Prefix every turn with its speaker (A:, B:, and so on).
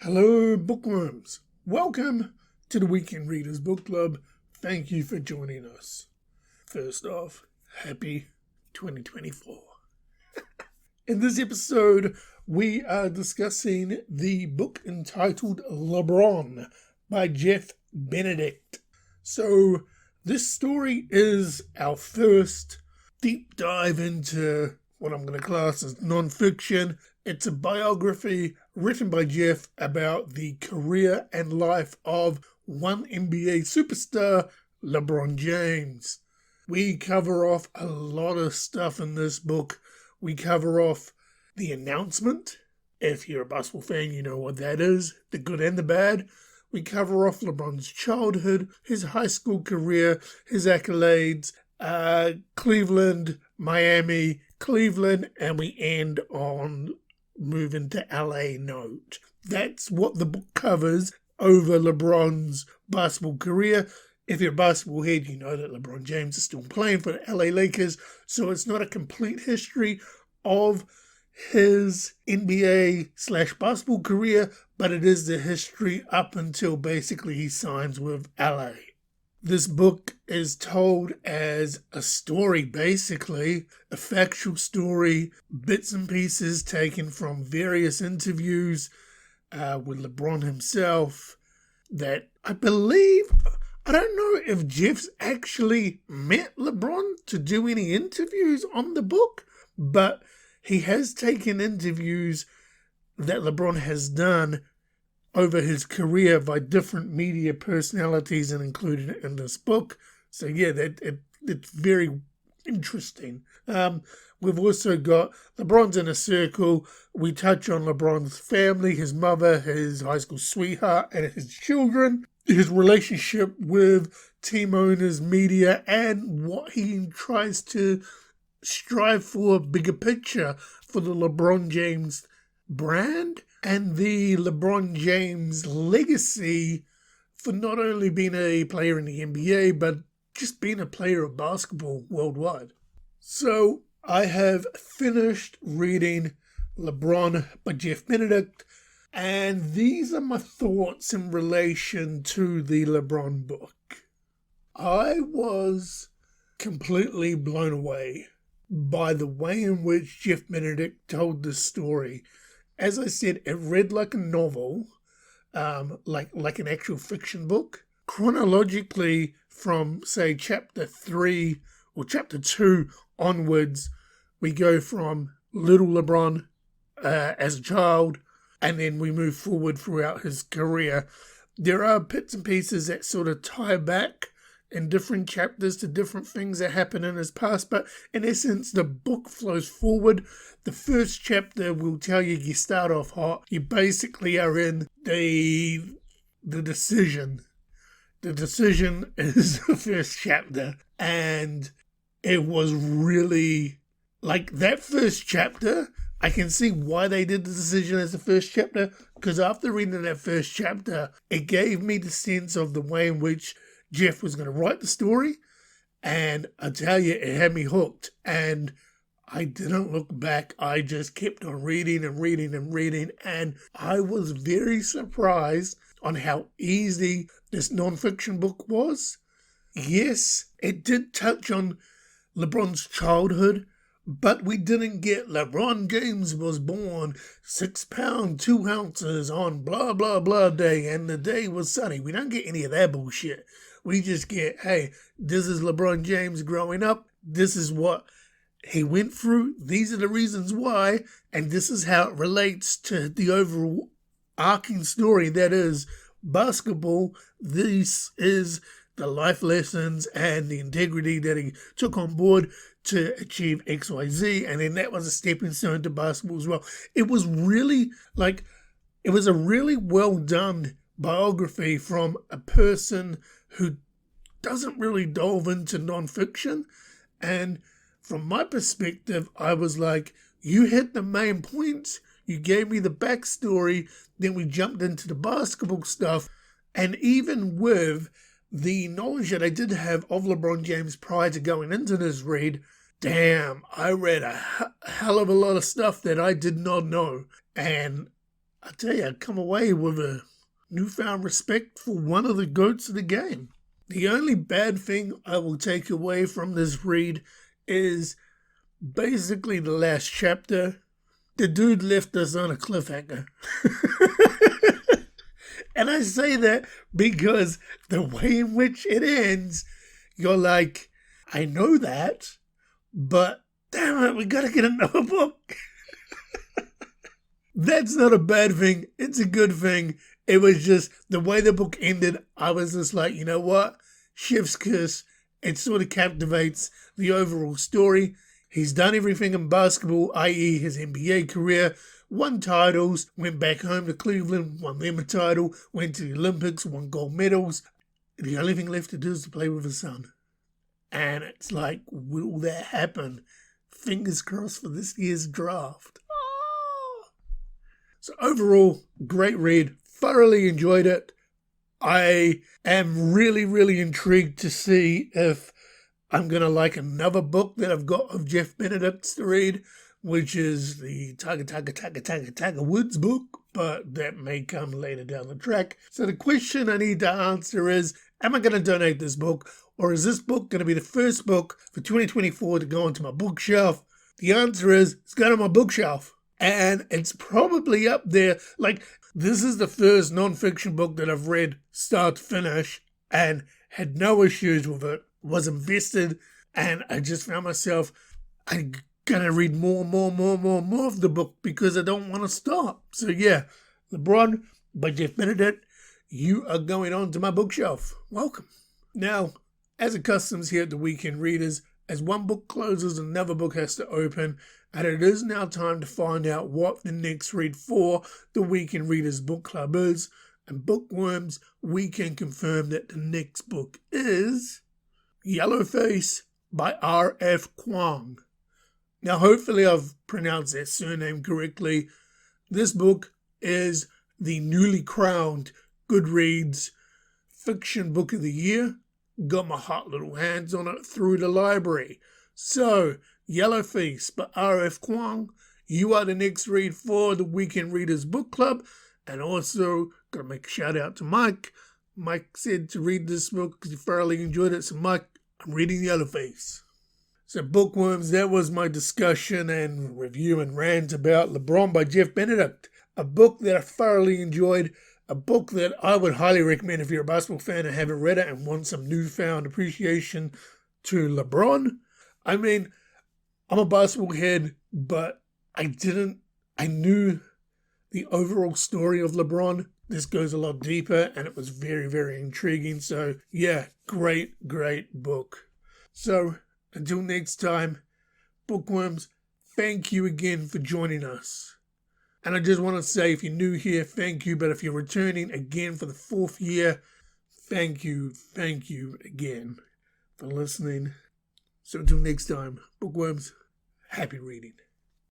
A: Hello, Bookworms. Welcome to the Weekend Readers Book Club. Thank you for joining us. First off, happy 2024. In this episode, we are discussing the book entitled Lebron by Jeff Benedict. So, this story is our first deep dive into what I'm going to class as non-fiction. It's a biography written by Jeff about the career and life of one NBA superstar, Lebron James. We cover off a lot of stuff in this book. We cover off the announcement. If you're a basketball fan, you know what that is, the good and the bad. We cover off LeBron's childhood, his high school career, his accolades, Cleveland, Miami, Cleveland, and we end on moving to LA note. That's what the book covers over LeBron's basketball career. If you're a basketball head, you know that LeBron James is still playing for the LA Lakers, so it's not a complete history of his NBA/basketball career, but it is the history up until basically he signs with LA. This book is told as a story, basically, a factual story, bits and pieces taken from various interviews with LeBron himself that I believe, I don't know if Jeff's actually met LeBron to do any interviews on the book, but he has taken interviews that LeBron has done over his career by different media personalities and included it in this book. So yeah, it's very interesting. We've also got LeBron's Inner Circle. We touch on LeBron's family, his mother, his high school sweetheart, and his children, his relationship with team owners, media, and what he tries to strive for, a bigger picture for the LeBron James brand and the LeBron James legacy for not only being a player in the NBA, but just being a player of basketball worldwide. So I have finished reading Lebron by Jeff Benedict, and these are my thoughts in relation to the LeBron book. I was completely blown away by the way in which Jeff Benedict told this story. As I said, it read like a novel, like an actual fiction book. Chronologically, from, say, chapter 3 or chapter 2 onwards, we go from little LeBron as a child, and then we move forward throughout his career. There are bits and pieces that sort of tie back in different chapters to different things that happen in his past, but in essence, the book flows forward. The first chapter will tell you start off hot. You basically are in the decision. The decision is the first chapter, and it was really, like, that first chapter, I can see why they did the decision as the first chapter, because after reading that first chapter, it gave me the sense of the way in which Jeff was going to write the story, and I tell you, it had me hooked, and I didn't look back. I just kept on reading and reading and reading, and I was very surprised on how easy this non-fiction book was. Yes, it did touch on LeBron's childhood, but we didn't get LeBron James was born 6 pounds, 2 ounces on blah, blah, blah day, and the day was sunny. We don't get any of that bullshit. We just get, hey, this is LeBron James growing up. This is what he went through. These are the reasons why. And this is how it relates to the overall arcing story that is basketball. This is the life lessons and the integrity that he took on board to achieve XYZ. And then that was a stepping stone to basketball as well. It was really it was a really well done biography from a person who doesn't really delve into non-fiction. And from my perspective, I was like, you hit the main points, you gave me the backstory, then we jumped into the basketball stuff. And even with the knowledge that I did have of LeBron James prior to going into this read, damn, I read a hell of a lot of stuff that I did not know. And I tell you, I come away with a newfound respect for one of the GOATs of the game. The only bad thing I will take away from this read is basically the last chapter. The dude left us on a cliffhanger. And I say that because the way in which it ends, you're like, I know that, but damn it, we gotta get another book. That's not a bad thing. It's a good thing. It was just the way the book ended. I was just like, you know what? Chef's kiss. It sort of captivates the overall story. He's done everything in basketball, i.e. his NBA career, won titles, went back home to Cleveland, won them a title, went to the Olympics, won gold medals. The only thing left to do is to play with his son. And it's like, will that happen? Fingers crossed for this year's draft. So overall, great read. Thoroughly enjoyed it. I am really, really intrigued to see if I'm going to like another book that I've got of Jeff Benedict's to read, which is the Tiger Woods book, but that may come later down the track. So the question I need to answer is, am I going to donate this book, or is this book going to be the first book for 2024 to go onto my bookshelf? The answer is, it's going on my bookshelf. And it's probably up there. Like, this is the first non-fiction book that I've read start to finish and had no issues with it, was invested, and I just found myself, I gotta read more of the book because I don't want to stop. So yeah, Lebron by Jeff Benedict, you are going on to my bookshelf. Welcome. Now, as it customs here at the Weekend Readers, as one book closes, another book has to open, and it is now time to find out what the next read for the Weekend Readers Book Club is. And Bookworms, we can confirm that the next book is Yellowface by R.F. Kuang. Now, hopefully I've pronounced that surname correctly. This book is the newly crowned Goodreads Fiction Book of the Year. Got my hot little hands on it through the library. So, Yellowface by R.F. Kuang, you are the next read for the Weekend Readers Book Club. And also, got to make a shout out to Mike. Mike said to read this book because he thoroughly enjoyed it. So, Mike, I'm reading Yellowface. So, Bookworms, that was my discussion and review and rant about Lebron by Jeff Benedict. A book that I thoroughly enjoyed. A book that I would highly recommend if you're a basketball fan and haven't read it and want some newfound appreciation to LeBron. I mean, I'm a basketball head, but I knew the overall story of LeBron. This goes a lot deeper, and it was very, very intriguing. So, yeah, great book. So, until next time, Bookworms, thank you again for joining us. And I just want to say, if you're new here, thank you. But if you're returning again for the 4th year, thank you again for listening. So until next time, Bookworms, happy reading.